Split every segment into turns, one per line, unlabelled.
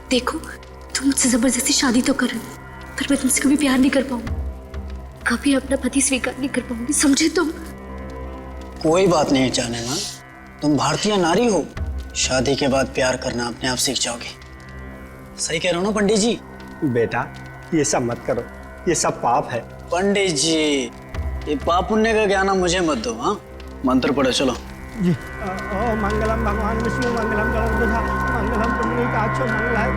देखो, तुम मुझसे जबरदस्ती शादी तो कर, पर मैं तुमसे कभी प्यार नहीं कर पाऊंगी, कभी अपना पति स्वीकार नहीं कर पाऊंगी, समझे तुम?
कोई बात नहीं जाने ना, तुम भारतीय नारी हो, शादी के बाद प्यार करना अपने आप सीख जाओगे। सही कह रहे हो ना पंडित जी?
बेटा ये सब मत करो, ये सब पाप है।
पंडित जी, ये पाप पुण्य का ज्ञान मुझे मत दो। हाँ, मंत्र पढ़ो चलो
जी। ओ मंगलम भगवान विष्णु मंगलम गणपति मंगलम पुंडरीकाक्षो मंगलाय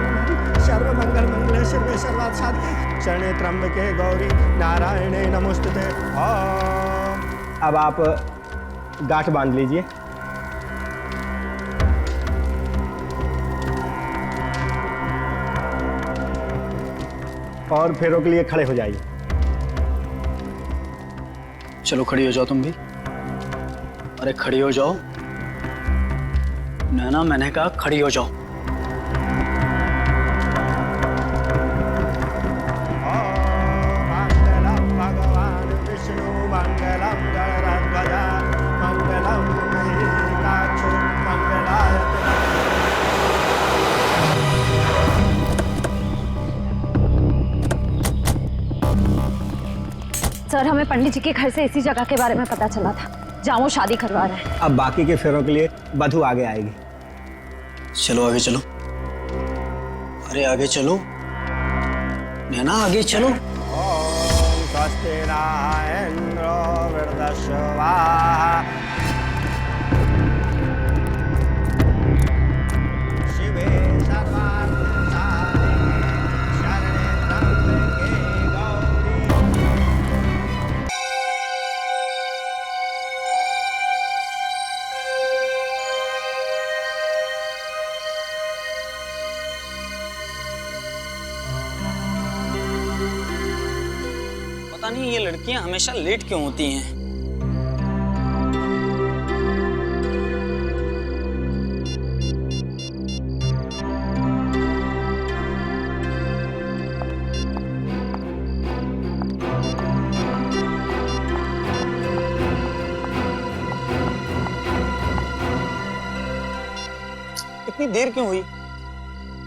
सर्व मंगल मंगले शिवे सर्वार्थ साधिके शरणे त्र्यंबके गौरी नारायणे नमोस्तुते। अब आप गांठ बांध लीजिए। और फेरों के लिए खड़े हो जाइए।
चलो खड़ी हो जाओ तुम भी। अरे खड़ी हो जाओ। नैना, मैंने कहा खड़ी हो जाओ।
मंगलम भगवान विष्णु मंगलम गणराध्वज मंगलम पुंडरीकाक्षो मंगलाय।
सर, हमें पंडित जी के घर से इसी जगह के बारे में पता चला था जहाँ वो शादी करवा रहे हैं।
अब बाकी के फेरों के लिए वधू आगे आएगी।
चलो आगे चलो। अरे आगे चलो नैना, आगे चलो।
ओम स्वस्ति न इंद्रो वृद्धश्रवा शिवे सर्वार्थ साधिके शरणे त्र्यंबके गौरी।
पता नहीं ये लड़कियां हमेशा लेट क्यों होती हैं। इतनी देर क्यों हुई?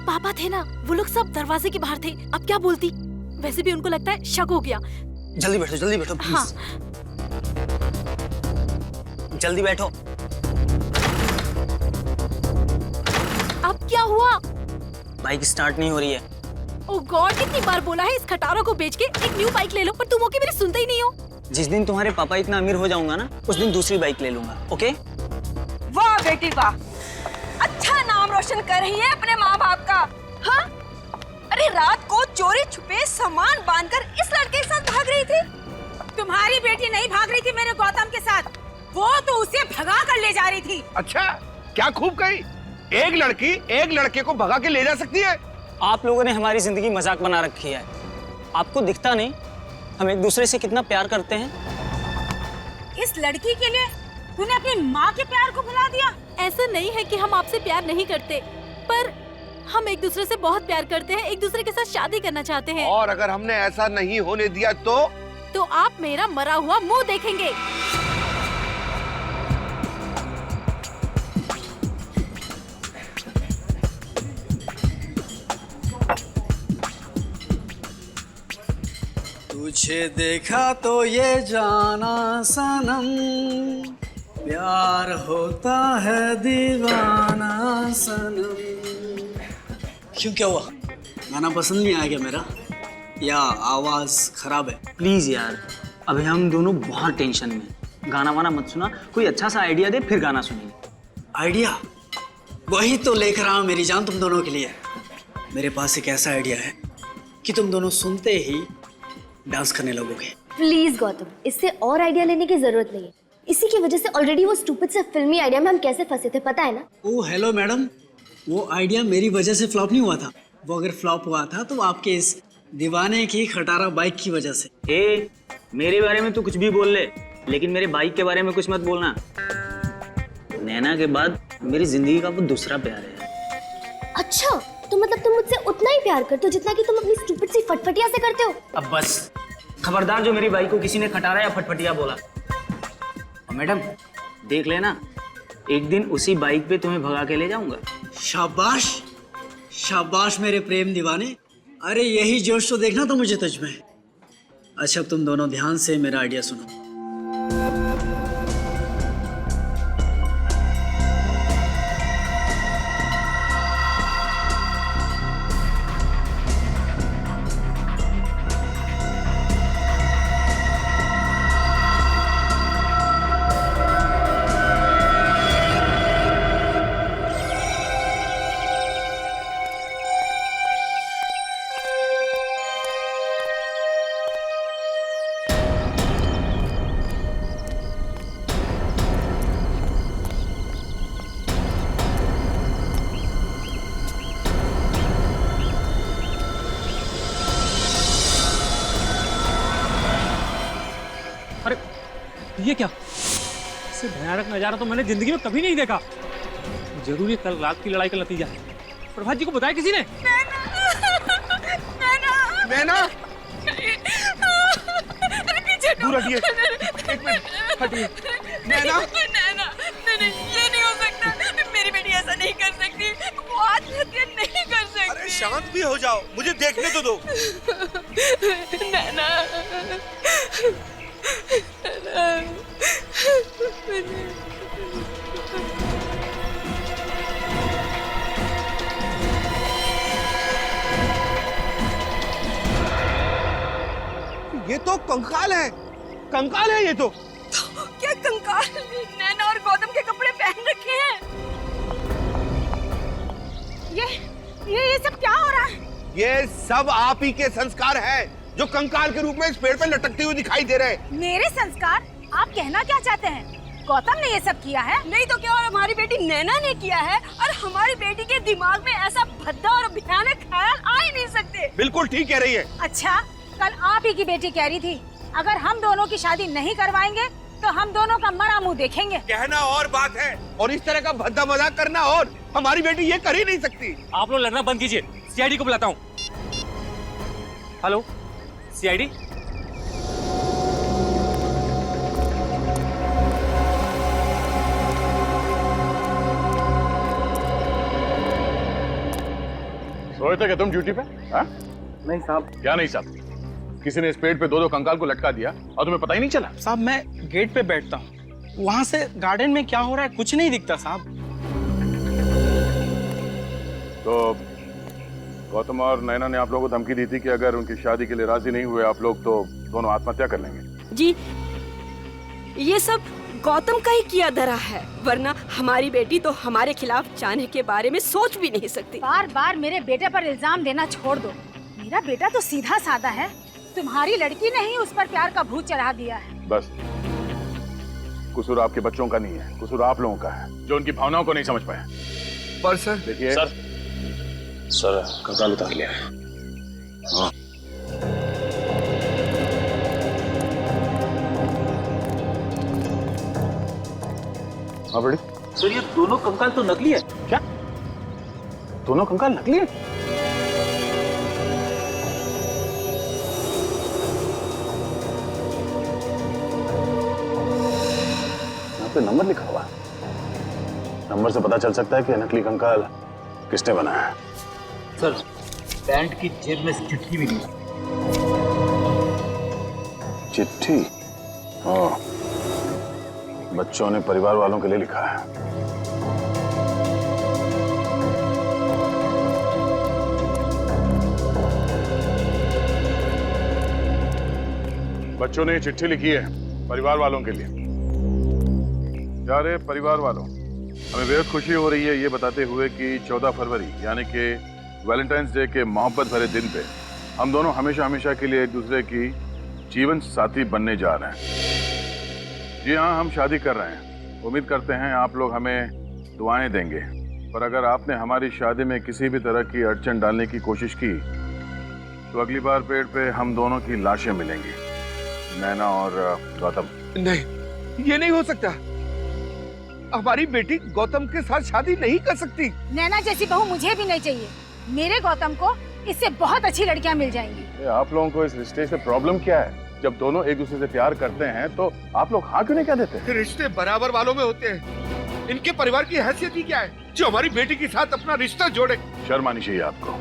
पापा थे ना, वो लोग सब दरवाजे के बाहर थे। अब क्या बोलती? वैसे भी उनको लगता है शक हो गया।
जल्दी बैठो प्लीज।
हाँ।
जल्दी बैठो।
अब क्या हुआ?
बाइक स्टार्ट नहीं हो रही है।
ओ गॉड, कितनी बार बोला है इस खटारा को बेच के एक न्यू बाइक ले लो, पर तुम ओके मेरी सुनते ही नहीं हो।
जिस दिन तुम्हारे पापा इतना अमीर हो जाऊंगा ना, उस दिन दूसरी बाइक ले लूंगा। ओके?
वाह बेटी वाह, अच्छा नाम रोशन कर रही है अपने माँ बाप का। हाँ, अरे रात को चोरी छुपे सामान बांधकर इस लड़के के साथ भाग रही थी। तुम्हारी बेटी नहीं भाग रही थी मेरे गौतम के साथ, वो तो उसे भगा कर ले जा रही थी।
अच्छा, क्या खूब कही। एक लड़की एक लड़के को भगा के ले जा सकती है?
आप लोगों ने हमारी जिंदगी मजाक बना रखी है। आपको दिखता नहीं हम एक दूसरे से कितना प्यार करते हैं।
इस लड़की के लिए तूने अपनी माँ के प्यार को भुला दिया।
ऐसा नहीं है कि हम आपसे प्यार नहीं करते, पर हम एक दूसरे से बहुत प्यार करते हैं, एक दूसरे के साथ शादी करना चाहते हैं।
और अगर हमने ऐसा नहीं होने दिया तो
आप मेरा मरा हुआ मुंह देखेंगे।
तुझे देखा तो ये जाना सनम, प्यार होता है दीवाना सनम। क्यों, क्या हुआ? गाना पसंद नहीं आया क्या मेरा, या आवाज खराब है? प्लीज यार, अभी हम दोनों बहुत टेंशन में। गाना वाना मत सुना, कोई अच्छा सा आइडिया दे, फिर गाना सुनेंगे। आइडिया? वही तो लेकर आऊं मेरी जान तुम दोनों के लिए। मेरे पास एक ऐसा आइडिया है कि तुम दोनों सुनते ही डांस करने लगोगे।
प्लीज गौतम, इससे और आइडिया लेने की जरूरत नहीं है। इसी की वजह से ऑलरेडी वो स्टूपिड से फिल्मी आइडिया में हम कैसे फंसे थे, पता है ना?
ओह हेलो मैडम, वो आइडिया मेरी वजह से फ्लॉप नहीं हुआ था। वो अगर फ्लॉप हुआ था तो आपके इस दीवाने की खटारा बाइक की वजह से।
ए, मेरे बारे में तू कुछ भी बोल ले, लेकिन मेरे बाइक के बारे में कुछ मत बोलना। नैना के बाद मेरी जिंदगी का वो दूसरा प्यार है।
अच्छा, तो मतलब तुम मुझसे उतना ही प्यार करते हो जितना कि तुम अपनी स्टूपिड सी फटफटिया से करते हो?
अब बस खबरदार जो मेरी बाइक को किसी ने खटारा या फटफटिया बोला। और मैडम देख लेना, एक दिन उसी बाइक पे तुम्हें भगा के ले जाऊंगा।
शाबाश शाबाश मेरे प्रेम दीवाने। अरे यही जोश तो देखना तो मुझे तुझ में। अच्छा अब तुम दोनों ध्यान से मेरा आइडिया सुनो।
ये क्या? इससे भयानक नजारा तो मैंने जिंदगी में कभी नहीं देखा। जरूर ये कल रात की लड़ाई का नतीजा है। प्रभात जी को बताया किसी ने?
नैना दूर हटिए, एक मिनट हटिए। नैना
ये नहीं हो सकता। मेरी बेटी ऐसा नहीं कर सकती। वो आत्महत्या नहीं कर सकती।
अरे शांत भी हो जाओ, मुझे देखने तो दो।
नैना
ये तो कंकाल है, कंकाल है ये तो।
क्या कंकाल? नैना और गौतम के कपड़े पहन रखे हैं। ये सब क्या हो रहा है?
ये सब आप ही के संस्कार है जो कंकाल के रूप में इस पेड़ पर लटकते हुए दिखाई दे रहे हैं।
मेरे संस्कार? आप कहना क्या चाहते हैं? गौतम ने ये सब किया है? नहीं तो क्या, और हमारी बेटी नैना ने किया है। और हमारी बेटी के दिमाग में ऐसा भद्दा और भयानक ख्याल आ ही नहीं सकते।
बिल्कुल ठीक कह रही है।
अच्छा, कल आप ही की बेटी कह रही थी अगर हम दोनों की शादी नहीं करवाएंगे तो हम दोनों का मरा मुंह देखेंगे।
कहना और बात है और इस तरह का भद्दा मजाक करना और। हमारी बेटी ये कर ही नहीं सकती।
आप लोग लड़ना बंद कीजिए, सीआईडी को बुलाता हूँ। Hello CID.
सोए थे क्या तुम ड्यूटी पे? हाँ?
नहीं साहब।
क्या नहीं साहब? किसी ने इस पेड़ पे दो कंकाल को लटका दिया और तुम्हें पता ही नहीं चला?
साहब मैं गेट पे बैठता हूँ, वहां से गार्डन में क्या हो रहा है कुछ नहीं दिखता साहब।
तो गौतम और नैना ने आप लोगों को धमकी दी थी कि अगर उनकी शादी के लिए राजी नहीं हुए आप लोग तो दोनों आत्महत्या कर लेंगे।
जी, ये सब गौतम का ही किया धरा है, वरना हमारी बेटी तो हमारे खिलाफ जाने के बारे में सोच भी नहीं सकती।
बार बार मेरे बेटे पर इल्जाम देना छोड़ दो। मेरा बेटा तो सीधा साधा है, तुम्हारी लड़की ने ही उस पर प्यार का भूत चढ़ा दिया है।
बस कसूर आपके बच्चों का नहीं है, कसूर आप लोगों का है जो उनकी भावनाओं को नहीं समझ पाए।
पर सर
देखिए
सर कंकाल उतार लिया है।
हाँ। हाँ बड़ी
सर ये दोनों कंकाल तो नकली है।
क्या? दोनों कंकाल नकली है? यहाँ पे नंबर लिखा हुआ है। नंबर से पता चल सकता है कि नकली कंकाल किसने बनाया है।
सर पैंट की जेब में चिट्ठी भी नहीं।
चिट्ठी? हाँ, बच्चों ने परिवार वालों के लिए लिखा है। बच्चों ने ये चिट्ठी लिखी है परिवार वालों के लिए। प्यारे परिवार वालों, हमें बेहद खुशी हो रही है ये बताते हुए कि 14 फरवरी यानी कि वैलेंटाइंस डे के मोहब्बत भरे दिन पे हम दोनों हमेशा हमेशा के लिए एक दूसरे की जीवन साथी बनने जा रहे हैं। जी हाँ, हम शादी कर रहे हैं। उम्मीद करते हैं आप लोग हमें दुआएं देंगे। पर अगर आपने हमारी शादी में किसी भी तरह की अड़चन डालने की कोशिश की तो अगली बार पेड़ पे हम दोनों की लाशें मिलेंगी, नैना और गौतम।
नहीं, ये नहीं हो सकता। हमारी बेटी गौतम के साथ शादी नहीं कर सकती।
नैना जैसी बहू मुझे भी नहीं चाहिए। मेरे गौतम को इससे बहुत अच्छी लड़कियां मिल जाएंगी।
आप लोगों को इस रिश्ते से प्रॉब्लम क्या है? जब दोनों एक दूसरे से प्यार करते हैं तो आप लोग हाँ क्यों नहीं कह देते?
रिश्ते बराबर वालों में होते हैं। इनके परिवार की हैसियत ही क्या है? जो हमारी बेटी के साथ अपना रिश्ता जोड़े।
शर्म आनी चाहिए आपको।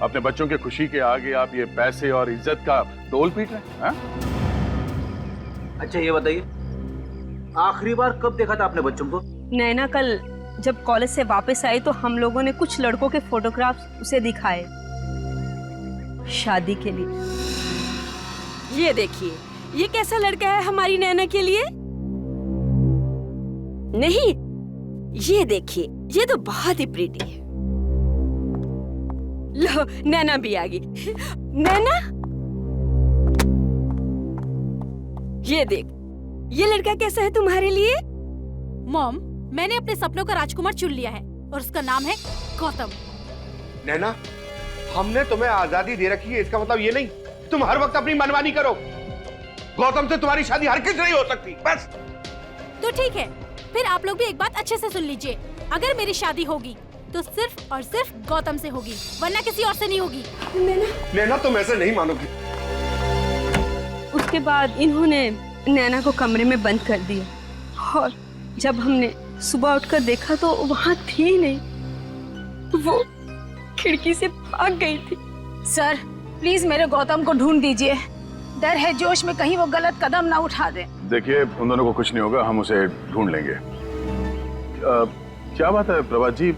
अपने बच्चों के खुशी के आगे आप ये पैसे और इज्जत का तोल पीट रहे हैं, हाँ?
अच्छा ये बताइए, आखिरी बार कब देखा था आपने बच्चों को?
नैना कल जब कॉलेज से वापस आई तो हम लोगों ने कुछ लड़कों के फोटोग्राफ्स उसे दिखाए शादी के लिए। ये देखिए, ये कैसा लड़का है हमारी नैना के लिए? नहीं, ये देखिए, ये तो बहुत ही प्रीटी है। लो, नैना भी आ गई। नैना, ये देख, ये लड़का कैसा है तुम्हारे लिए?
मॉम, मैंने अपने सपनों का राजकुमार चुन लिया है और उसका नाम है गौतम।
नैना, हमने तुम्हें आजादी दे रखी है, इसका मतलब ये नहीं तुम हर वक्त अपनी मनमानी करो। गौतम से तुम्हारी शादी हरगिज नहीं हो सकती, बस।
तो ठीक है, फिर आप लोग भी एक बात अच्छे से सुन लीजिए। अगर मेरी शादी होगी तो सिर्फ और सिर्फ गौतम से होगी, वरना किसी और से नहीं होगी।
नैना, तुम ऐसे नहीं मानोगी।
उसके बाद इन्होंने नैना को कमरे में बंद कर दिया और जब हमने सुबह उठकर देखा तो वहाँ थी ही नहीं, वो खिड़की से भाग गई थी।
सर प्लीज मेरे गौतम को ढूंढ दीजिए, डर है जोश में कहीं वो गलत कदम ना उठा दे।
देखिए, उन दोनों को कुछ नहीं होगा, हम उसे ढूंढ लेंगे। क्या बात है प्रभात जी,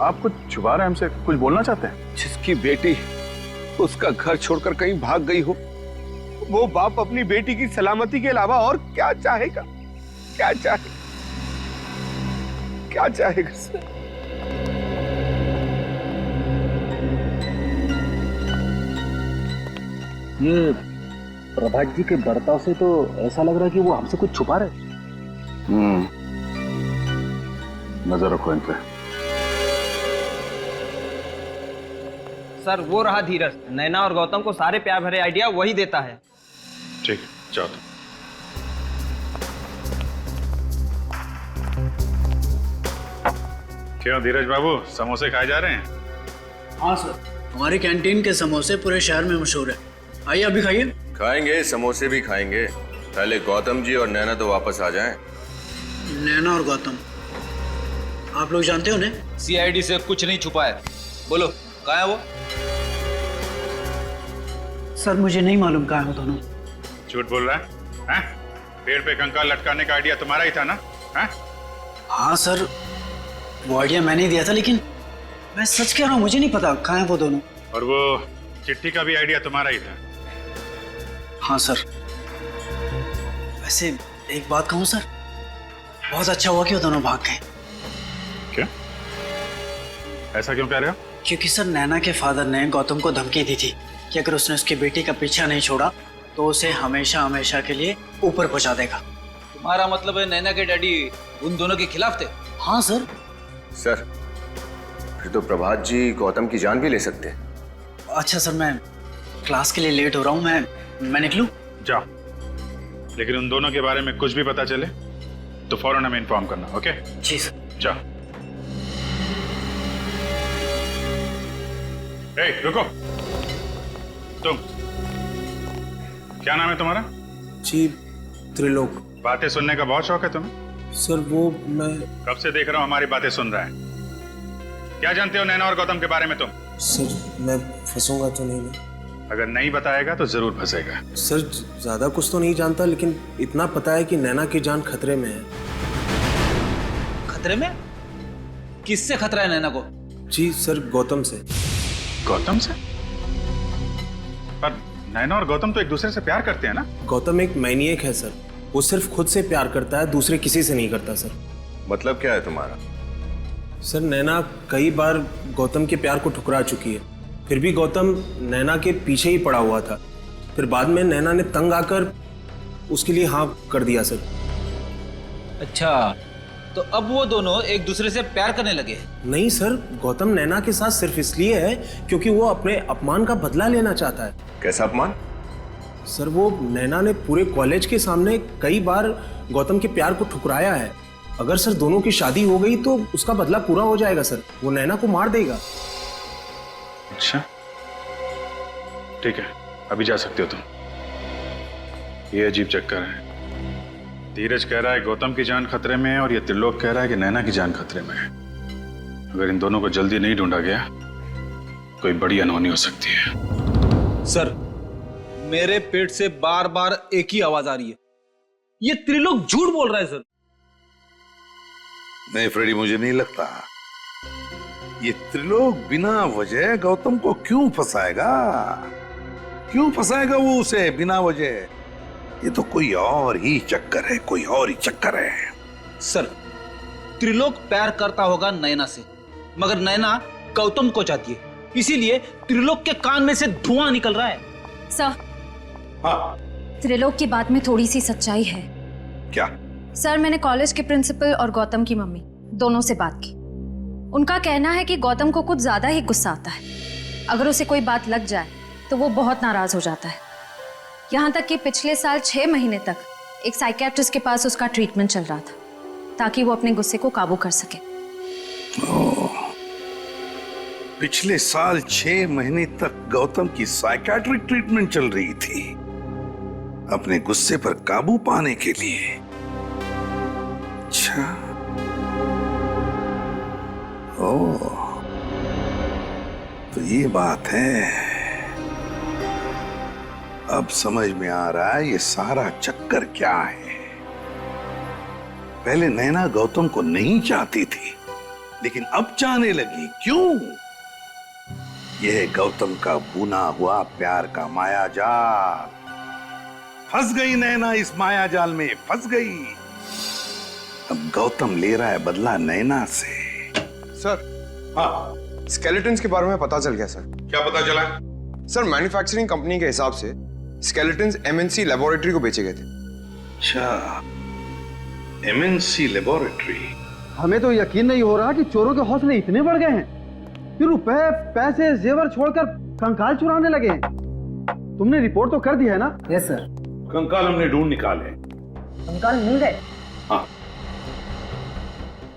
आप कुछ छुपा रहे हैं हमसे, कुछ बोलना चाहते हैं?
जिसकी बेटी उसका घर छोड़कर कहीं भाग गई हो, वो बाप अपनी बेटी की सलामती के अलावा और क्या चाहेगा? क्या चाहेगा? क्या चाहेगा?
ये प्रभात जी के बर्ताव से तो ऐसा लग रहा है कि वो हमसे कुछ छुपा रहे।
नजर रखो इन पे।
सर वो रहा धीरज, नैना और गौतम को सारे प्यार भरे आइडिया वही देता है।
ठीक, जाओ।
क्यों धीरज बाबू, समोसे खाए जा रहे हैं?
हाँ सर, हमारी कैंटीन के समोसे पूरे शहर में मशहूर है। आइए अभी खाइए।
खाएंगे, समोसे भी खाएंगे। पहले गौतम जी और नैना तो वापस आ जाएं।
नैना और गौतम, आप लोग जानते हो उन्हें?
सीआईडी से कुछ नहीं छुपा है। बोलो कहाँ है वो?
सर मुझे नहीं मालूम कहाँ है वो दोनों।
झूठ बोल रहा है? पेड़ पे कंकाल लटकाने का आइडिया तुम्हारा ही था ना?
हाँ सर, वो आइडिया मैंने ही दिया था, लेकिन मैं सच कह रहा हूँ, मुझे नहीं पता कहाँ है वो दोनों।
और वो चिट्ठी का भी आइडिया तुम्हारा ही था?
हाँ सर। वैसे एक बात कहूँ सर, बहुत अच्छा हुआ कि वो दोनों भाग गए।
क्या? ऐसा क्यों कह रहे हो?
क्योंकि सर नैना के फादर ने गौतम को धमकी दी थी कि अगर उसने उसकी बेटी का पीछा नहीं छोड़ा तो उसे हमेशा हमेशा के लिए ऊपर पहुंचा देगा।
तुम्हारा मतलब है नैना के डैडी उन दोनों के खिलाफ थे?
हाँ सर।
सर फिर तो प्रभात जी गौतम की जान भी ले सकते हैं।
अच्छा सर, मैं क्लास के लिए लेट हो रहा हूँ, मैं निकलूं?
जाओ, लेकिन उन दोनों के बारे में कुछ भी पता चले तो फौरन हमें इन्फॉर्म करना, ओके?
जी सर।
जाओ। रुको, तुम क्या नाम है तुम्हारा?
जी त्रिलोक।
बातें सुनने का बहुत शौक है तुम्हें?
सर वो मैं
कब से देख रहा हूँ हमारी बातें सुन रहा है। क्या जानते हो नैना और गौतम के बारे में तुम?
सर मैं फंसूंगा तो नहीं ना?
अगर नहीं बताएगा तो जरूर फंसेगा।
सर ज्यादा कुछ तो नहीं जानता, लेकिन इतना पता है कि नैना की जान खतरे में है।
खतरे में? किससे खतरा है नैना को?
जी सर, गौतम से।
गौतम से? पर नैना और गौतम तो एक दूसरे से प्यार करते हैं ना?
गौतम एक मैनिएक है सर, वो सिर्फ खुद से प्यार करता है, दूसरे किसी से नहीं करता सर।
मतलब क्या है तुम्हारा?
सर नैना कई बार गौतम के प्यार को ठुकरा चुकी है, फिर भी गौतम नैना के पीछे ही पड़ा हुआ था। फिर बाद में नैना ने तंग आकर उसके लिए हाँ कर दिया सर।
अच्छा, तो अब वो दोनों एक दूसरे से प्यार करने लगे?
नहीं सर, गौतम नैना के साथ सिर्फ इसलिए है क्योंकि वो अपने अपमान का बदला लेना चाहता है।
कैसा अपमान?
सर वो नैना ने पूरे कॉलेज के सामने कई बार गौतम के प्यार को ठुकराया है। अगर सर दोनों की शादी हो गई तो उसका बदला पूरा हो जाएगा सर, वो नैना को मार देगा।
अच्छा ठीक है, अभी जा सकते हो तुम। ये अजीब चक्कर है, धीरज कह रहा है गौतम की जान खतरे में है और ये त्रिलोक कह रहा है कि नैना की जान खतरे में है। अगर इन दोनों को जल्दी नहीं ढूंढा गया कोई बड़ी अनहोनी हो सकती है।
सर, मेरे पेट से बार बार एक ही आवाज आ रही है, ये त्रिलोक झूठ बोल रहा है सर।
नहीं फ्रेडी, मुझे नहीं लगता ये त्रिलोक बिना वजह गौतम को क्यों फंसाएगा। क्यों फंसाएगा वो उसे बिना वजह? ये तो कोई और ही चक्कर है, कोई और ही चक्कर है।
सर, त्रिलोक प्यार करता होगा नैना से, मगर नैना गौतम को चाहती है, इसीलिए त्रिलोक के कान में से धुआं निकल रहा है।
सर,
हाँ,
त्रिलोक की बात में थोड़ी सी सच्चाई है।
क्या?
सर, मैंने कॉलेज के प्रिंसिपल और गौतम की मम्मी दोनों से बात की। उनका कहना है कि गौतम को कुछ ज्यादा ही गुस्सा आता है। अगर उसे कोई बात लग जाए तो वो बहुत नाराज हो जाता है। यहाँ तक कि पिछले साल 6 महीने तक एक साइकियाट्रिस्ट के पास उसका ट्रीटमेंट चल रहा था ताकि वो अपने गुस्से को काबू कर सके।
पिछले साल 6 महीने तक गौतम की साइकियाट्रिक ट्रीटमेंट चल रही थी अपने गुस्से पर काबू पाने के लिए। अच्छा, ओह, तो ये बात है। अब समझ में आ रहा है ये सारा चक्कर क्या है। पहले नैना गौतम को नहीं चाहती थी, लेकिन अब चाहने लगी। क्यों? यह गौतम का बुना हुआ प्यार का मायाजाल। फंस गई नैना इस मायाजाल में, फंस गई। अब गौतम ले रहा है बदला नैना से।
सर,
हाँ,
स्केलेटन्स के बारे में पता चल गया सर।
क्या पता चला?
सर, मैन्युफैक्चरिंग कंपनी के हिसाब से स्केलेटन्स एमएनसी लेबोरेटरी को बेचे गए थे।
अच्छा, एमएनसी लेबोरेटरी।
हमें तो यकीन नहीं हो रहा कि चोरों के हौसले इतने बढ़ गए हैं कि रुपए, पैसे, जेवर छोड़कर कंकाल चुराने लगे हैं। तुमने रिपोर्ट तो कर दी है ना?
Yes sir.
कंकाल हमने ढूंढ निकाले।
कंकाल मिल गए?
हाँ।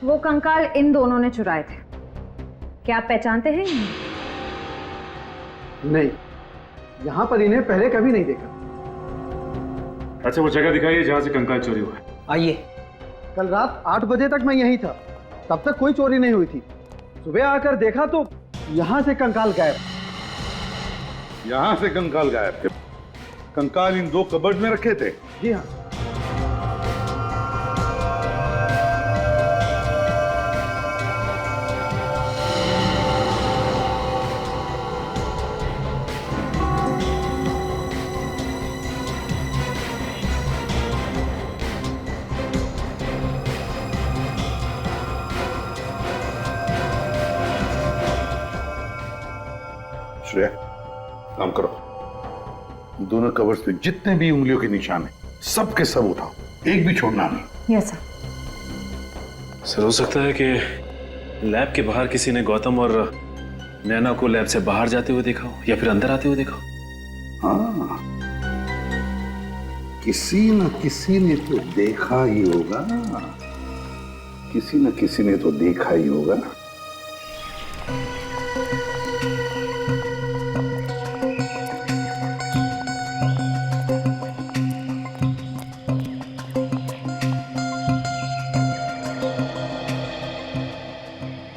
वो कंकाल इन दोनों ने चुराए थे। क्या आप पहचानते हैं इन्हें?
नहीं, यहाँ पर इन्हें पहले कभी नहीं देखा।
अच्छा, वो जगह दिखाइए जहाँ से कंकाल चोरी हुआ है।
आइए।
कल रात 8 बजे तक मैं यहीं था, तब तक कोई चोरी नहीं हुई थी। सुबह आकर देखा तो यहाँ से कंकाल गायब।
यहाँ से कंकाल गायब थे? कंकाल इन 2 कबर्ड में रखे थे?
जी हाँ।
श्रेया, काम करो। दोनों कवर्स पे जितने भी उंगलियों के निशान हैं, सब के सब उठाओ, एक भी छोड़ना नहीं।
Yes sir.
सर, हो सकता है कि लैब के बाहर किसी ने गौतम और नैना को लैब से बाहर जाते हुए देखा हो या फिर अंदर आते हुए देखा हो।
हाँ, किसी न किसी ने तो देखा ही होगा। किसी न किसी ने तो देखा ही होगा।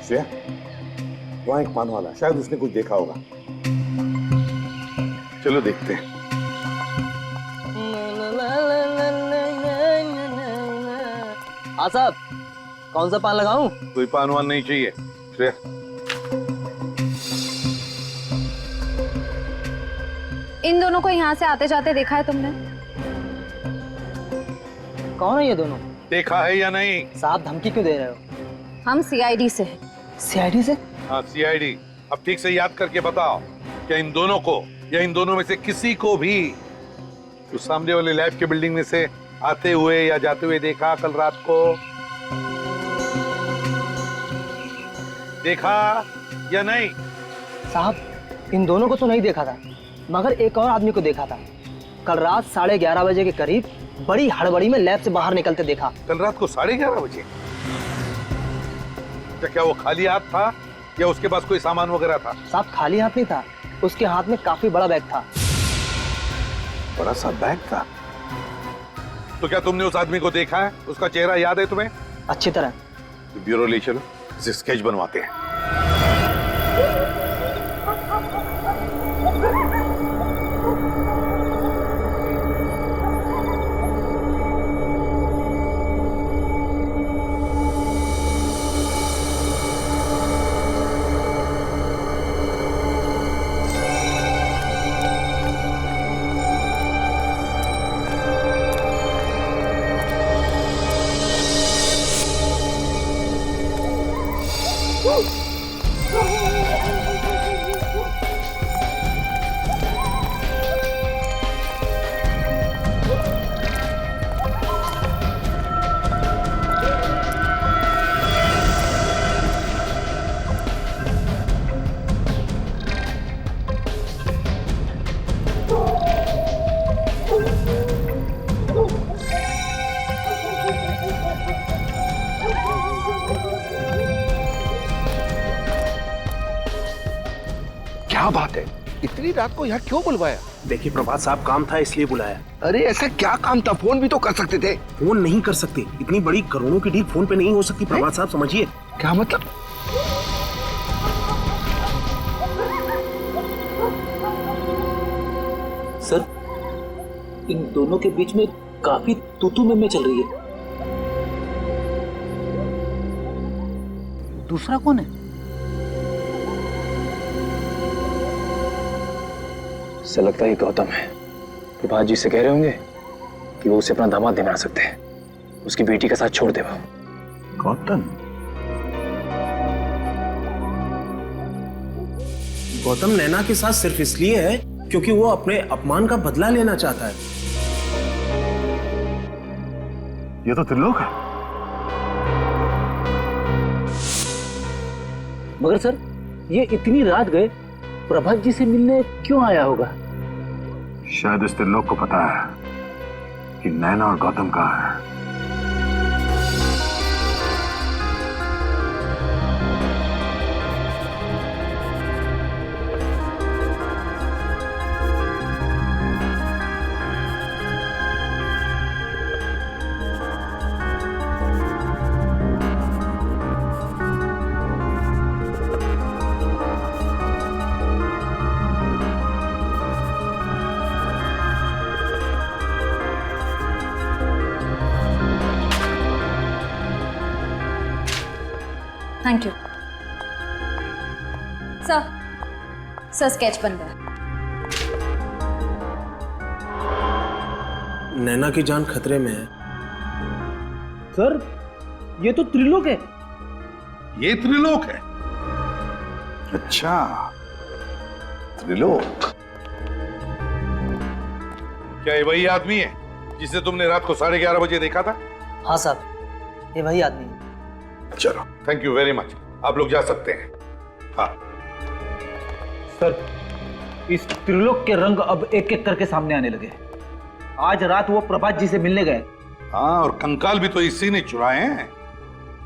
श्रेया, वहां एक पान वाला, शायद उसने कुछ देखा होगा। चलो देखते हैं।
हाँ साहब, कौन सा पान लगाऊं?
कोई पान वान नहीं चाहिए। श्रेया,
इन दोनों को यहाँ से आते जाते देखा है तुमने?
कौन है ये दोनों?
देखा है या नहीं?
साहब, धमकी क्यों दे रहे हो?
हम सीआईडी से हैं।
सीआईडी से?
हाँ, सीआईडी। अब ठीक से याद करके बताओ, क्या इन दोनों को या इन दोनों में से किसी को भी उस सामने वाले लैब के बिल्डिंग में से आते हुए या जाते हुए देखा कल रात को? देखा या नहीं?
साहब, इन दोनों को तो नहीं देखा था, मगर एक और आदमी को देखा था। कल रात 11:30 बजे के करीब बड़ी हड़बड़ी में लैब से बाहर निकलते देखा।
कल रात को 11:30 बजे? क्या वो खाली हाथ था या उसके पास कोई सामान वगैरह था?
साहब, खाली हाथ नहीं था, उसके हाथ में काफी बड़ा बैग था।
बड़ा सा बैग था? तो क्या तुमने उस आदमी को देखा है? उसका चेहरा याद है तुम्हें?
अच्छी तरह।
ब्यूरो ले चलो, इसे स्केच बनवाते हैं। क्या बात है, इतनी रात को यहाँ क्यों बुलवाया?
देखिए प्रभात साहब, काम था इसलिए बुलाया।
अरे ऐसा क्या काम था? फोन भी तो कर सकते थे।
फोन नहीं कर सकते, इतनी बड़ी करोड़ों की डील फोन पे नहीं हो सकती प्रभात साहब, समझिए।
क्या मतलब?
सर, इन दोनों के बीच में काफी तू-तू में चल रही है। दूसरा कौन है?
ऐसा लगता है गौतम है। प्रभात जी से कह रहे होंगे कि वो उसे अपना दामाद नहीं बना सकते, उसकी बेटी के साथ छोड़ दे वो।
गौतम? गौतम नैना के साथ सिर्फ इसलिए है क्योंकि वो अपने अपमान का बदला लेना चाहता है।
ये तो त्रिलोक है।
मगर सर, ये इतनी रात गए प्रभात जी से मिलने क्यों आया होगा?
शायद इस त्रिलोक को पता है कि नैना और गौतम कहाँ है।
Thank you sir. Sir sketch बन गया।
नैना की जान खतरे में है।
सर, ये तो त्रिलोक है।
ये त्रिलोक है? अच्छा, त्रिलोक।
क्या ये वही आदमी है जिसे तुमने रात को 11:30 बजे देखा था?
हाँ साहब, ये वही आदमी है।
चलो, थैंक यू वेरी मच, आप लोग जा सकते हैं। हाँ
सर, इस त्रिलोक के रंग अब एक एक करके सामने आने लगे। आज रात वो प्रभात जी से मिलने गए।
हाँ, और कंकाल भी तो इसी ने चुराए हैं।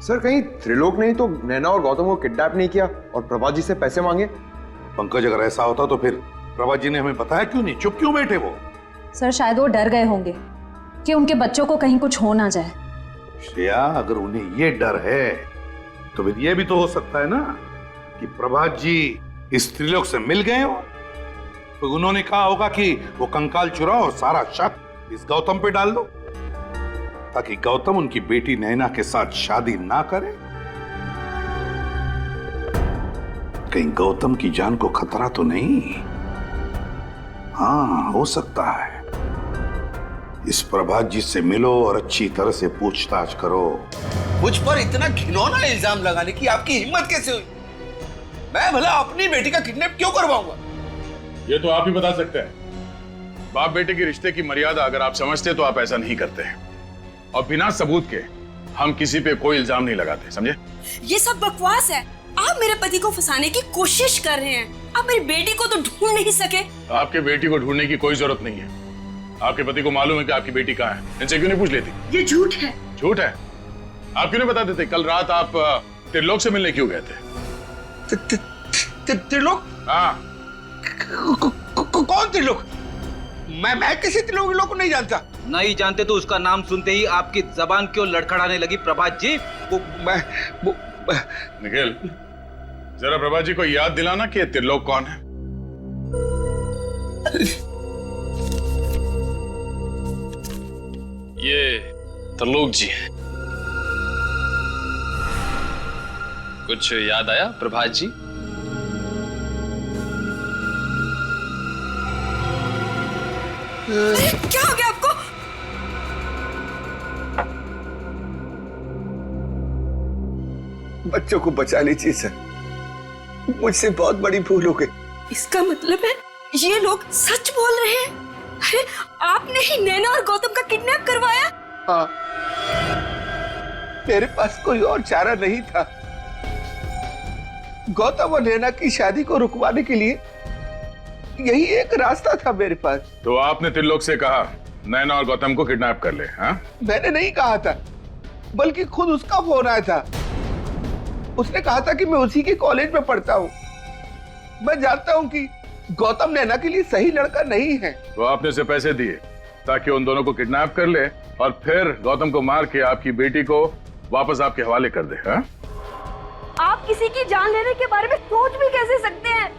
सर, कहीं त्रिलोक ने ही तो नैना और गौतम को किडनैप नहीं किया और प्रभात जी से पैसे मांगे?
पंकज, अगर ऐसा होता तो फिर प्रभात जी ने हमें बताया क्यों नहीं? चुप क्यों बैठे वो?
सर शायद वो डर गए होंगे कि उनके बच्चों को कहीं कुछ हो ना जाए।
श्रेया, अगर उन्हें ये डर है तो फिर ये भी तो हो सकता है ना कि प्रभात जी इस त्रिलोक से मिल गए हो, तो उन्होंने कहा होगा कि वो कंकाल चुराओ और सारा शक इस गौतम पे डाल दो, ताकि गौतम उनकी बेटी नैना के साथ शादी ना करे। कहीं गौतम की जान को खतरा तो नहीं? हाँ, हो सकता है। इस प्रभात जी से मिलो और अच्छी तरह से पूछताछ करो।
मुझ पर इतना घिनौना इल्जाम लगाने की आपकी हिम्मत कैसे हुई? मैं भला अपनी बेटी का किडनैप क्यों करवाऊंगा?
ये तो आप ही बता सकते हैं। बाप बेटे के रिश्ते की मर्यादा अगर आप समझते तो आप ऐसा नहीं करते हैं, और बिना सबूत के हम किसी पे कोई इल्जाम नहीं लगाते, समझे?
ये सब बकवास है। आप मेरे पति को फंसाने की कोशिश कर रहे हैं। आप मेरी बेटी को तो ढूंढ नहीं सके।
आपके बेटी को ढूंढने की कोई जरूरत नहीं है। आपके पति को मालूम है कि आपकी बेटी कहाँ है, इनसे क्यों नहीं पूछ लेती?
ये झूठ है।
झूठ है? आप क्यों नहीं बता देते? कल रात आप त्रिलोक से मिलने क्यों गए थे?
त्रिलोक?
हाँ।
कौन त्रिलोक? मैं किसी त्रिलोक को नहीं जानता।
नहीं जानते तो उसका नाम सुनते ही आपकी जबान क्यों लड़खड़ाने लगी प्रभात जी?
निखिल, जरा प्रभा जी को याद दिलाना कि त्रिलोक कौन है।
ये त्रिलोक जी हैं। कुछ याद आया प्रभात जी?
क्या हो गया आपको?
बच्चों को बचा लीजिए सर, मुझसे बहुत बड़ी भूल हो गई।
इसका मतलब है ये लोग सच बोल रहे हैं? अरे आपने ही नैना और गौतम का किडनैप करवाया?
हाँ, मेरे पास कोई और चारा नहीं था। गौतम और नैना की शादी को रुकवाने के लिए यही एक रास्ता था मेरे पास।
तो आपने त्रिलोक से कहा नैना और गौतम को किडनैप कर ले? हाँ,
मैंने नहीं कहा था, बल्कि खुद उसका फोन आया था। उसने कहा था कि मैं उसी के कॉलेज में पढ़ता हूँ। मैं जानता हूँ कि गौतम नैना के लिए सही लड़का नहीं है।
तो आपने उसे पैसे दिए ताकि उन दोनों को किडनैप कर ले और फिर गौतम को मार के आपकी बेटी को वापस आपके हवाले कर दे। हाँ?
आप किसी की जान लेने के बारे में सोच भी कैसे सकते हैं?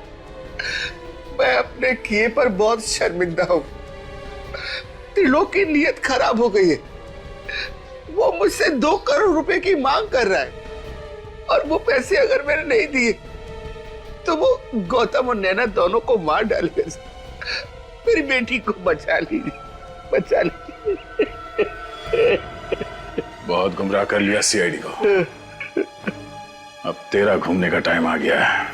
मैं अपने किए पर बहुत शर्मिंदा हूँ। त्रिलोक की नीयत खराब हो गई है। वो मुझसे 2 करोड़ रुपए की मांग कर रहा है और वो पैसे अगर मैंने नहीं दिए तो वो गौतम और नैना दोनों को मार डालेगा। मेरी बेटी को बचा लीजिए, बचा लीजिए।
बहुत गुमराह कर लिया सीआईडी को। अब तेरा घूमने का टाइम आ गया है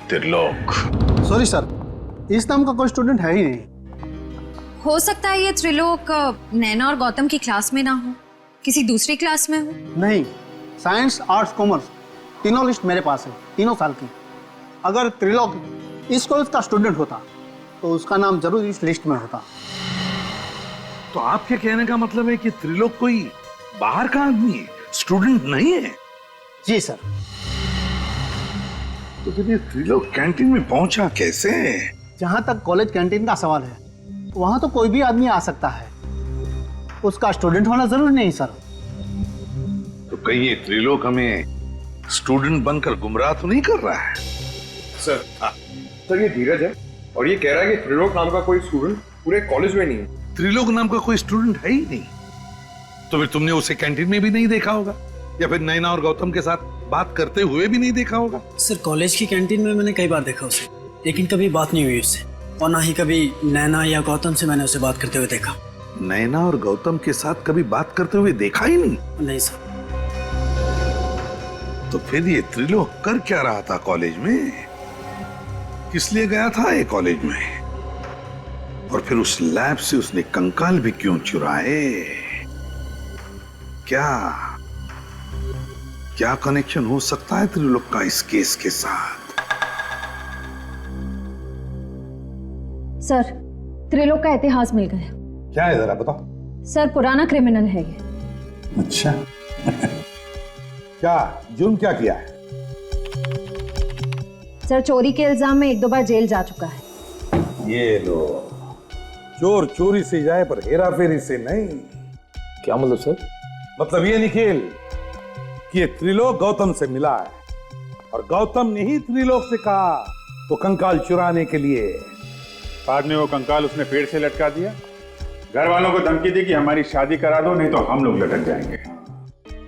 त्रिलोक।
सॉरी सर, इस नाम का कोई स्टूडेंट है ही नहीं।
हो सकता है ये त्रिलोक नैना और गौतम की क्लास में ना हो, किसी दूसरी क्लास में हो।
नहीं, साइंस, आर्ट्स, कॉमर्स तीनों लिस्ट मेरे पास है, 3 साल की। अगर त्रिलोक इस कॉलेज का स्टूडेंट होता तो उसका नाम जरूर इस लिस्ट में होता।
तो आपके कहने का मतलब है कि त्रिलोक कोई बाहर का आदमी है, स्टूडेंट नहीं है?
जी सर।
तो फिर ये त्रिलोक कैंटीन में पहुंचा कैसे?
जहां तक कॉलेज कैंटीन का सवाल है, वहां तो कोई भी आदमी आ सकता है, उसका स्टूडेंट होना जरूरी नहीं सर।
तो कहीं ये त्रिलोक हमें स्टूडेंट बनकर गुमराह तो नहीं कर रहा है?
सर, सर ये धीरज है और ये कह रहा है कि त्रिलोक नाम का कोई स्टूडेंट पूरे कॉलेज में नहीं है।
त्रिलोक नाम का कोई स्टूडेंट है ही नहीं। तो फिर तुमने उसे कैंटीन में भी नहीं देखा होगा, या फिर नैना और गौतम के साथ बात करते हुए भी नहीं देखा होगा?
सर, कॉलेज की कैंटीन में मैंने कई बार देखा उसे, लेकिन कभी बात नहीं हुई उससे, और ना ही कभी नैना या गौतम से मैंने उसे बात करते हुए देखा।
नैना और गौतम के साथ कभी बात करते हुए देखा ही नहीं?
नहीं सर।
तो फिर ये त्रिलोक कर क्या रहा था कॉलेज में? किस लिए गया था ये कॉलेज में? और फिर उस लैब से उसने कंकाल भी क्यों चुराए? क्या कनेक्शन हो सकता है त्रिलोक का इस केस के साथ?
सर, त्रिलोक का इतिहास मिल गया।
क्या है जरा बताओ।
सर, पुराना क्रिमिनल है ये।
अच्छा। क्या जुर्म क्या किया है?
सर, चोरी के इल्जाम में 1-2 बार जेल जा चुका है।
ये लो, चोर चोरी से जाए पर हेरा फेरी से नहीं।
क्या मतलब सर?
मतलब ये निखिल कि ये त्रिलोक गौतम से मिला है और गौतम ने ही त्रिलोक से कहा वो कंकाल चुराने के लिए।
बाद में वो कंकाल उसने पेड़ से लटका दिया, घर वालों को धमकी दी कि हमारी शादी करा दो नहीं तो हम लोग लटक जाएंगे।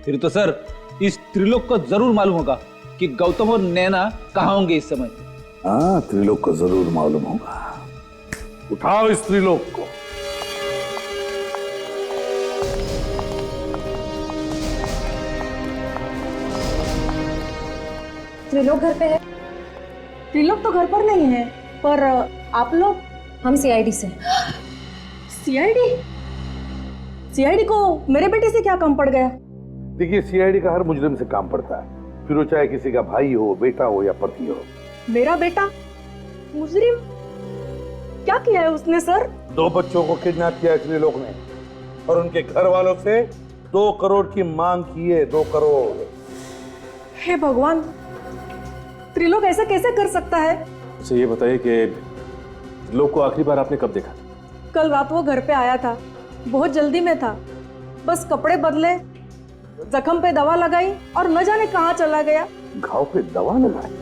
फिर तो सर इस त्रिलोक को जरूर मालूम होगा कि गौतम और नैना कहाँ होंगे इस समय।
हाँ, त्रिलोक को जरूर मालूम होगा। उठाओ इस त्रिलोक को।
त्रिलोक घर पे है?
त्रिलोक तो घर पर नहीं है, पर आप लोग?
हम सीआईडी से।
सीआईडी? सीआईडी को मेरे बेटे से क्या काम पड़ गया?
देखिए, सीआईडी का हर मुजरिम से काम पड़ता है, फिर वो चाहे किसी का भाई हो, बेटा हो या पति हो।
मेरा बेटा मुजरिम? क्या किया है उसने सर?
2 बच्चों को किडनैप किया है त्रिलोक ने और उनके घर वालों से 2 करोड़ की मांग की है। 2 करोड़।
हे भगवान, त्रिलोक ऐसा कैसे कर सकता है?
मुझे ये बताइए कि त्रिलोक को आखिरी बार आपने कब देखा?
कल रात वो घर पे आया था, बहुत जल्दी में था, बस कपड़े बदले, जख्म पे दवा लगाई और न जाने कहाँ चला गया।
घाव पे दवा लगाई?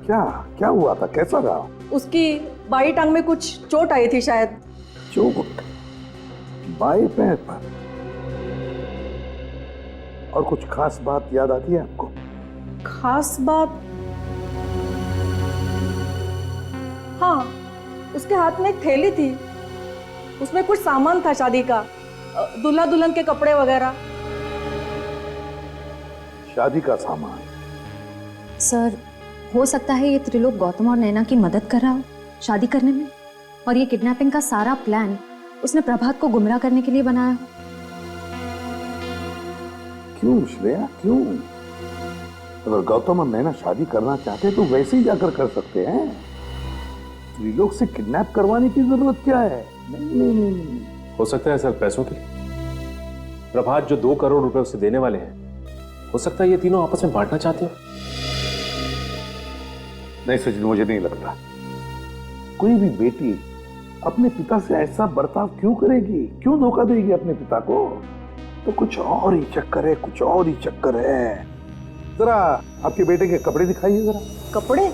क्या क्या हुआ था, कैसा रहा?
उसकी बाई टांग में कुछ चोट आई थी शायद।
चोट बाएं पैर पर? और कुछ खास बात याद आती है आपको?
खास बात? हाँ, उसके हाथ में एक थैली थी, उसमें कुछ सामान था शादी का, दूल्हा दुल्हन के कपड़े वगैरह।
शादी का सामान?
सर, हो सकता है ये त्रिलोक गौतम और नैना की मदद कर रहा हो शादी करने में, और ये किडनैपिंग का सारा प्लान उसने प्रभात को गुमराह करने के लिए बनाया हो।
क्यों श्रेया, क्यों? अगर गौतम और नैना शादी करना चाहते तो वैसे ही जाकर कर सकते हैं। त्रिलोक से किडनैप करवाने की जरूरत क्या है? नहीं नहीं नहीं, नहीं।
हो सकता है सर पैसों के लिए। प्रभात जो 2 करोड़ रुपए उसे देने वाले हैं, हो सकता है ये तीनों आपस में बांटना चाहते हो।
नहीं सचिन, मुझे नहीं लगता कोई भी बेटी अपने पिता से ऐसा बर्ताव क्यों करेगी, क्यों धोखा देगी अपने पिता को? तो कुछ और ही चक्कर है, कुछ और ही चक्कर है। जरा आपके बेटे के कपड़े दिखाइए जरा।
कपड़े?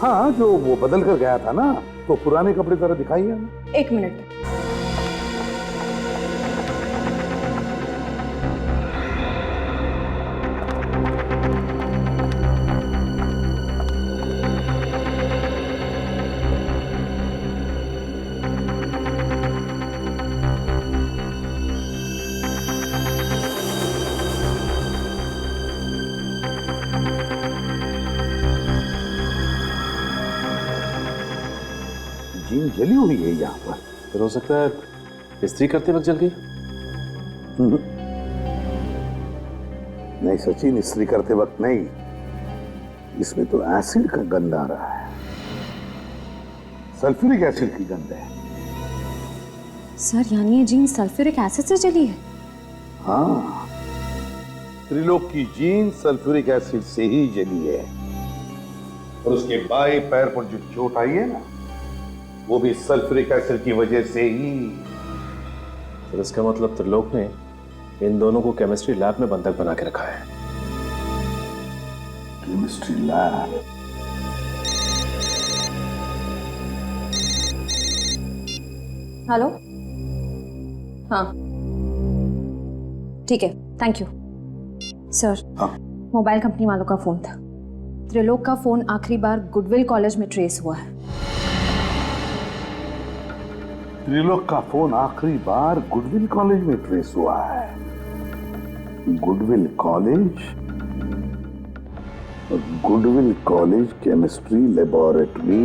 हाँ, जो वो बदल कर गया था ना, तो पुराने कपड़े जरा दिखाइए हमें।
1 मिनट।
जीन जली हुई है यहाँ पर।
फिर हो सकता है इस्त्री करते वक्त जल गई।
नहीं सचिन, इस्त्री करते वक्त नहीं, इसमें तो एसिड का गंध आ रहा है, सल्फ्यूरिक एसिड की गंध है।
सर, यानी ये जीन सल्फ्यूरिक एसिड से जली है?
हाँ, त्रिलोक की जीन सल्फ्यूरिक एसिड से ही जली है, और उसके बाएं पैर पर जो चोट आई है ना, वो भी सल्फ्यूरिक एसिड की वजह से ही।
तो इसका मतलब त्रिलोक ने इन दोनों को केमिस्ट्री लैब में बंधक बना के रखा है।
Chemistry lab?
हेलो? हाँ, ठीक है, thank you. Sir, mobile company वालों का फोन था। त्रिलोक का फोन आखिरी बार गुडविल कॉलेज में ट्रेस हुआ है।
त्रिलोक का फोन आखिरी बार गुडविल कॉलेज में ट्रेस हुआ है? Goodwill college? Goodwill college chemistry laboratory.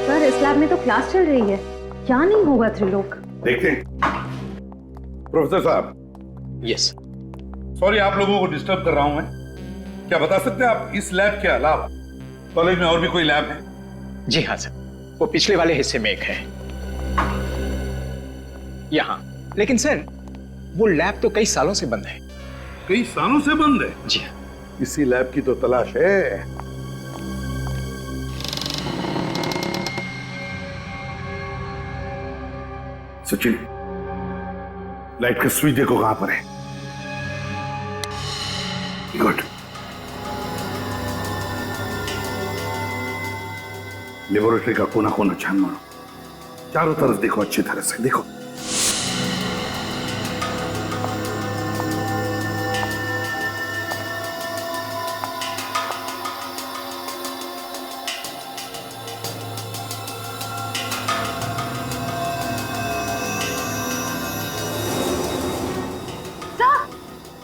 Sir, इस लैब में तो क्लास चल रही है, क्या नहीं होगा त्रिलोक?
देखते हैं। प्रोफेसर साहब।
यस। सॉरी आप लोगों को डिस्टर्ब कर रहा हूं मैं। क्या बता सकते हैं आप, इस लैब के अलावा कॉलेज में और भी कोई लैब है?
जी हाँ सर, वो पिछले वाले हिस्से में एक है यहाँ। लेकिन सर, वो लैब तो कई सालों से बंद है।
कई सालों से बंद है?
जी हाँ।
इसी लैब की तो तलाश है। सचिन, लाइट का स्विच देखो कहां पर है। गुड। लेबोरेटरी का कोना कोना छान मारो, चारों तरफ देखो, अच्छी तरह से देखो।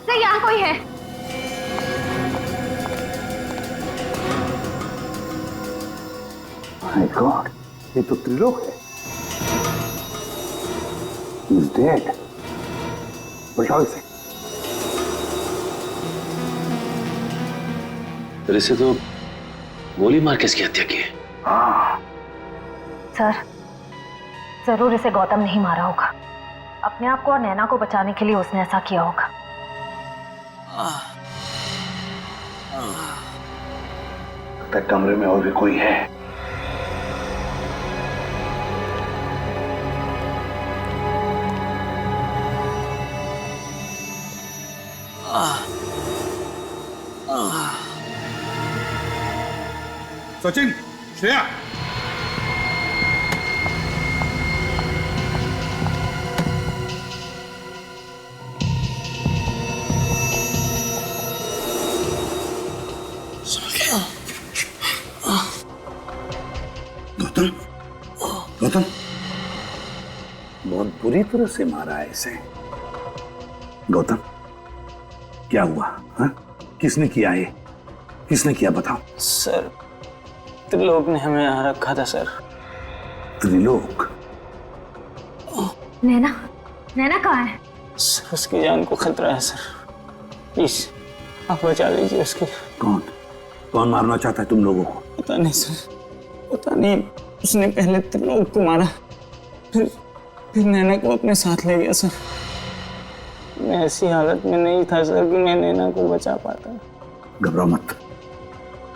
सर, यहाँ कोई है।
My God, ये तो त्रिलोक है। He's dead. उठाओ इसे।
फिर इसे तो गोली मार के इसकी हत्या की है।
हाँ।
सर, जरूर इसे गौतम नहीं मारा होगा। अपने आप को और नैना को बचाने के लिए उसने ऐसा किया होगा।
लगता है कमरे में और भी कोई है।
सचिन, श्रेया, गौतम, गौतम, बहुत बुरी तरह से मारा है इसे। गौतम, क्या हुआ? हाँ? किसने किया ये? किसने किया बताओ?
सर, त्रिलोक ने हमें यहाँ रखा था सर।
त्रिलोक?
नैना, नैना कहाँ है?
सर, उसकी जान को खतरा है सर, प्लीज आप बचा लीजिए उसकी।
कौन? कौन मारना चाहता है तुम लोगों को?
पता नहीं सर, पता नहीं। उसने पहले त्रिलोक को मारा, फिर नैना को अपने साथ ले गया सर। मैं ऐसी हालत में नहीं था सर कि मैं नैना को बचा पाता।
घबराओ मत,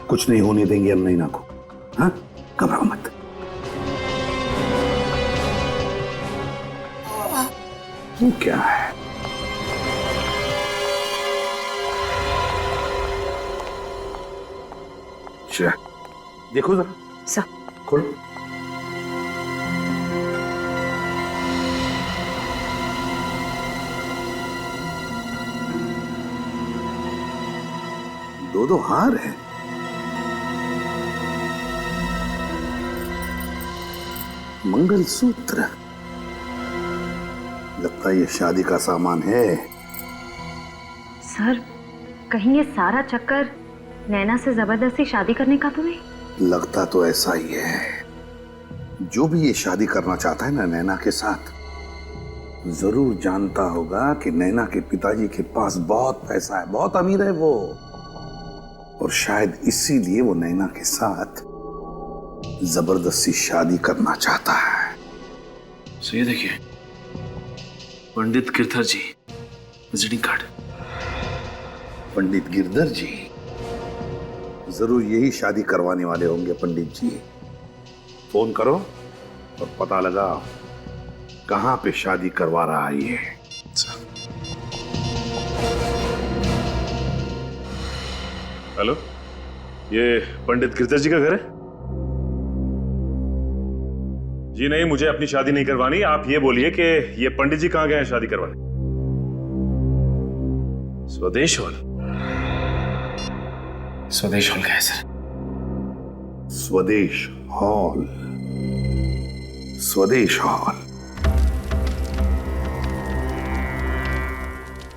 कुछ नहीं होने देंगे हम नैना को। हाँ, घबराओ मत। ये क्या है? श्रेया, देखो जरा।
सर,
खोलो। दो हार है। मंगलसूत्र, लगता है ये शादी का सामान है।
सर, कहीं ये सारा चक्कर नैना से जबरदस्ती शादी करने का तो नहीं?
लगता तो ऐसा ही है। जो भी ये शादी करना चाहता है ना नैना के साथ, जरूर जानता होगा कि नैना के पिताजी के पास बहुत पैसा है, बहुत अमीर है वो, और शायद इसीलिए वो नैना के साथ जबरदस्ती शादी करना चाहता है।
सो ये देखिए, पंडित गिरधर जी, विजिटिंग कार्ड।
पंडित गिरधर जी जरूर यही शादी करवाने वाले होंगे। पंडित जी, फोन करो और पता लगाओ कहां पे शादी करवा रहा है ये।
हेलो, ये पंडित गिरधर जी का घर है? जी नहीं, मुझे अपनी शादी नहीं करवानी। आप ये बोलिए कि ये पंडित जी कहां गए हैं शादी करवाने? स्वदेश हॉल। स्वदेश हॉल गए सर।
स्वदेश हॉल? स्वदेश हॉल?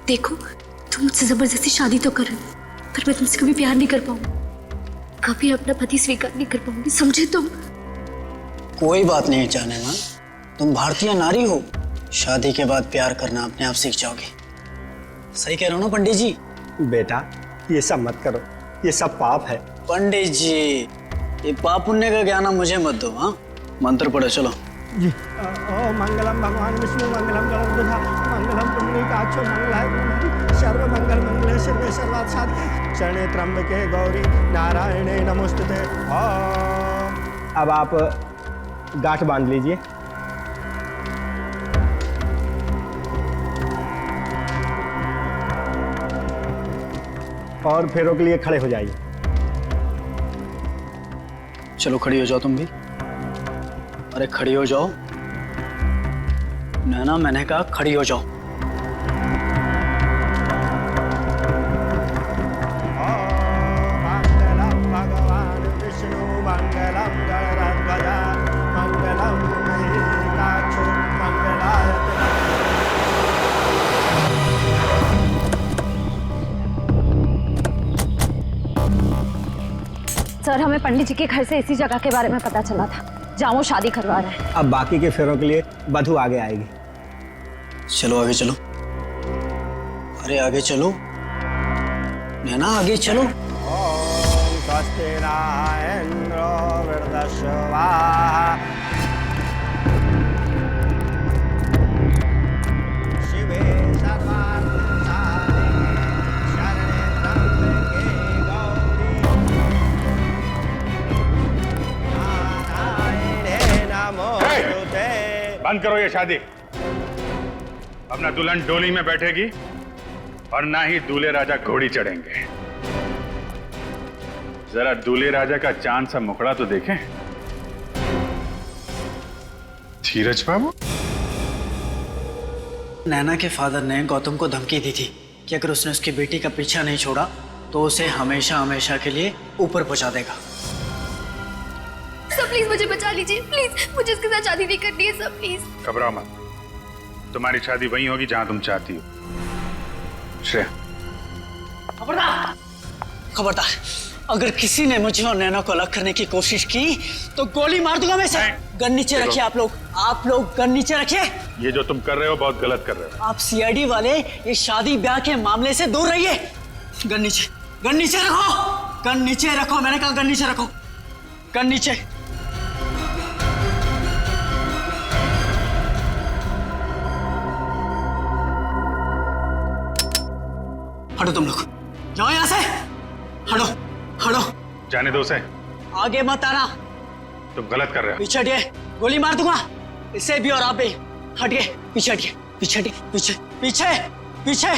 देखो, तुम मुझसे जबरदस्ती शादी तो कर, पर मैं तुमसे कभी प्यार नहीं कर पाऊंगी, कभी अपना पति स्वीकार नहीं कर पाऊंगी, समझे तुम?
कोई बात नहीं जाने मां, तुम भारतीय नारी हो, शादी के बाद प्यार करना अपने आप सीख जाओगे। सही कह रहा हूं ना पंडित जी?
बेटा, ये सब मत करो, ये सब पाप है।
पंडित जी, ये पाप पुण्य का ज्ञान मुझे मत दो। हाँ, मंत्र पढ़ो चलो।
जी। ओ मंगलम भगवान विष्णु मंगलम गणपति मंगलम पुंडरीकाक्षो मंगलाय सर्व मंगल मंगले शिवे सर्वार्थ साधिके शरणे त्र्यंबके गौरी नारायणे नमोस्तुते। अब आप गांठ बांध लीजिए। और फेरों के लिए खड़े हो जाइए।
चलो खड़ी हो जाओ तुम भी। अरे खड़ी हो जाओ। नैना, मैंने कहा खड़ी हो जाओ।
मंगलम भगवान विष्णु मंगलम गणराध्वज मंगलम पुंडरीकाक्षो मंगलाय।
सर, हमें पंडित जी के घर से इसी जगह के बारे में पता चला था जहाँ वो शादी करवा रहे हैं।
अब बाकी के फेरों के लिए वधू आगे आएगी।
चलो आगे चलो। अरे आगे चलो नैना, आगे चलो।
ओम स्वस्ति न इंद्रो वृद्धश्रवा शिवे सर्वार्थ साधिके शरणे त्र्यंबके गौरी नारायणे नमोस्तुते।
बंद करो ये शादी। अब ना दुल्हन डोली में बैठेगी और ना ही दूल्हे राजा घोड़ी चढ़ेंगे। जरा दूल्हे राजा का चांद सा मुखड़ा तो देखें। धीरज बाबू,
नैना के फादर ने गौतम को धमकी दी थी कि अगर उसने उसकी बेटी का पीछा नहीं छोड़ा तो उसे हमेशा हमेशा के लिए ऊपर पहुंचा देगा।
सर प्लीज मुझे बचा लीजिए, प्लीज मुझे इसके साथ शादी नहीं करनी है सर, प्लीज।
घबराओ मत, तुम्हारी शादी वहीं होगी जहां तुम चाहती हो। श्रेया,
खबरदार, खबरदार, अगर किसी ने मुझे और नैना को अलग करने की कोशिश की तो गोली मार दूंगा मैं इसे। गन नीचे रखिए आप लोग गन नीचे रखिए।
ये जो तुम कर रहे हो बहुत गलत कर रहे हो।
आप सीआईडी वाले ये शादी ब्याह के मामले से दूर रहिए। गन नीचे रखो, गन नीचे रखो, मैंने कहा गन नीचे रखो, गन नीचे। हटो तुम लोग, जाओ यहां से, हटो हटो।
जाने दो उसे,
आगे मत आना,
तुम गलत कर रहे हो।
पीछे हटिए, गोली मार दूंगा इसे भी और आप भी। हटिए, पीछे हटिए, पीछे हटिए, पीछे पीछे पीछे।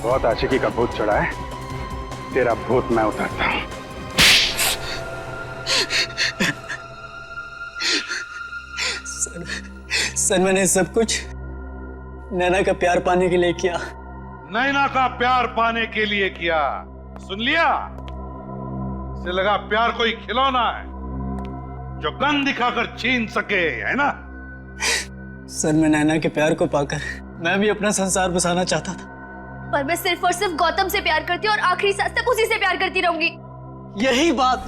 बहुत आशिकी का भूत चढ़ा है, तेरा भूत मैं उतारता हूं।
सर मैंने सब कुछ नैना का प्यार पाने के लिए किया।
नैना का प्यार पाने के लिए किया, सुन लिया? इसे लगा प्यार कोई खिलौना है जो गन दिखाकर छीन सके, है ना?
सर मैं नैना के प्यार को पाकर मैं भी अपना संसार बसाना चाहता था,
पर मैं सिर्फ और सिर्फ गौतम से प्यार करती हूँ और आखिरी सांस तक उसी से प्यार करती रहूंगी।
यही बात,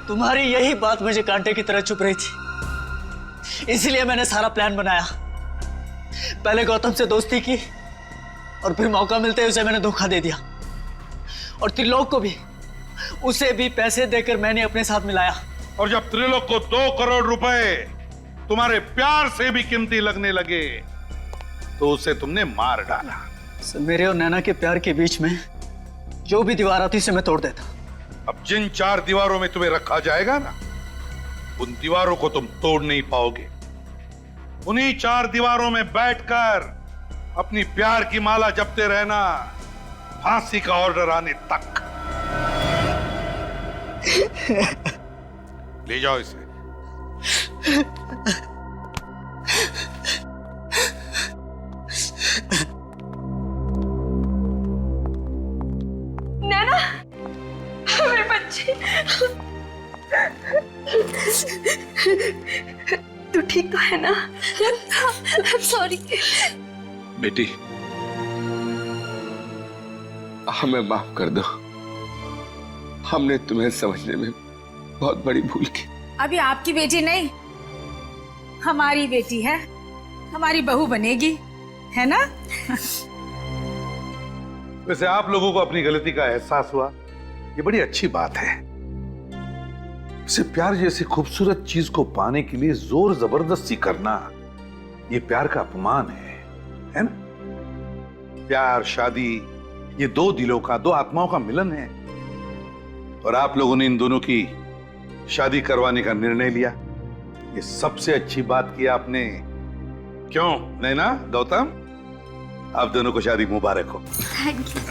तुम्हारी यही बात मुझे कांटे की तरह चुभ रही थी, इसलिए मैंने सारा प्लान बनाया। पहले गौतम से दोस्ती की और फिर मौका मिलते ही उसे मैंने धोखा दे दिया, और त्रिलोक को भी, उसे भी पैसे देकर मैंने अपने साथ मिलाया।
और जब त्रिलोक को 2 करोड़ रुपए तुम्हारे प्यार से भी कीमती लगने लगे तो उसे तुमने मार डाला।
मेरे और नैना के प्यार के बीच में जो भी दीवार आती उसे मैं तोड़ देता।
अब जिन 4 दीवारों में तुम्हें रखा जाएगा ना, उन दीवारों को तुम तोड़ नहीं पाओगे। उन्हीं 4 दीवारों में बैठकर अपनी प्यार की माला जपते रहना, फांसी का ऑर्डर आने तक। ले जाओ इसे।
नैना, मेरे बच्चे, तू ठीक तो है ना?
सॉरी
बेटी, हमें माफ कर दो, हमने तुम्हें समझने में बहुत बड़ी भूल की।
अभी आपकी बेटी नहीं, हमारी बेटी है, हमारी बहू बनेगी, है ना?
वैसे आप लोगों को अपनी गलती का एहसास हुआ, ये बड़ी अच्छी बात है। वैसे प्यार जैसी खूबसूरत चीज को पाने के लिए जोर जबरदस्ती करना, ये प्यार का अपमान है ना? प्यार, शादी, ये 2 दिलों का, 2 आत्माओं का मिलन है, और आप लोगों ने इन दोनों की शादी करवाने का निर्णय लिया। ये सबसे अच्छी बात की आपने। क्यों नैना, गौतम, आप दोनों को शादी मुबारक हो।
Thank you.